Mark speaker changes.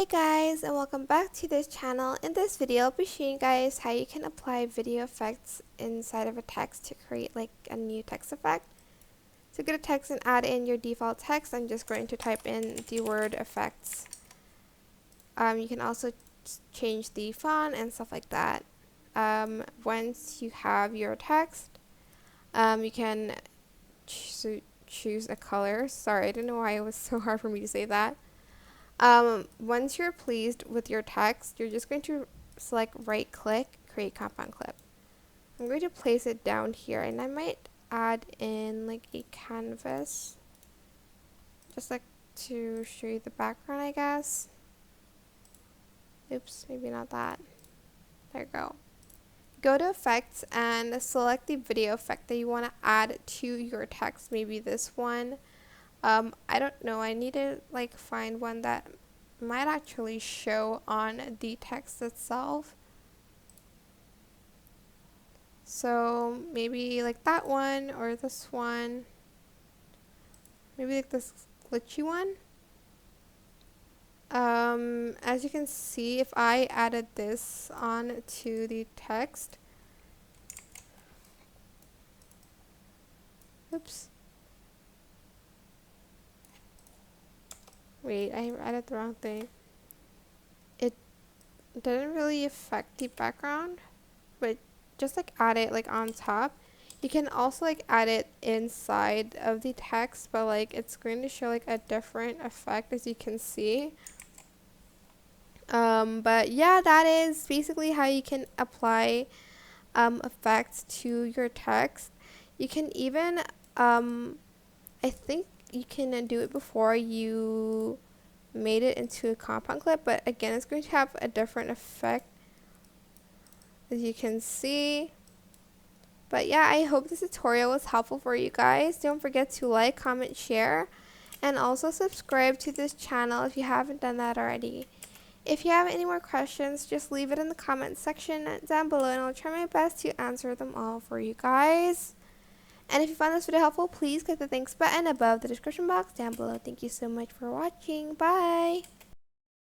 Speaker 1: Hey guys, and welcome back to this channel. In this video I'll be showing you guys how you can apply video effects inside of a text to create like a new text effect. So go to text and add in your default text. I'm just going to type in the word effects. You can also change the font and stuff like that. Once you have your text, you can choose a color. Sorry, I don't know why it was so hard for me to say that. Once you're pleased with your text, you're just going to select right click, create compound clip. I'm going to place it down here, and I might add in like a canvas, just like to show you the background, I guess. Oops, maybe not that. There you go. Go to effects and select the video effect that you want to add to your text, maybe this one. I don't know, I need to like find one that might actually show on the text itself. So maybe like that one or this one. Maybe like this glitchy one. As you can see, if I added this on to the text. Oops. Wait, I added the wrong thing. It didn't really affect the background, but just like add it like on top. You can also like add it inside of the text, but like it's going to show like a different effect, as you can see. But yeah, that is basically how you can apply effects to your text. You can even I think you can do it before you made it into a compound clip, but again it's going to have a different effect, as you can see. But yeah, I hope this tutorial was helpful for you guys. Don't forget to like, comment, share, and also subscribe to this channel if you haven't done that already. If you have any more questions, just leave it in the comment section down below, and I'll try my best to answer them all for you guys. And if you found this video helpful, please click the thanks button above the description box down below. Thank you so much for watching. Bye!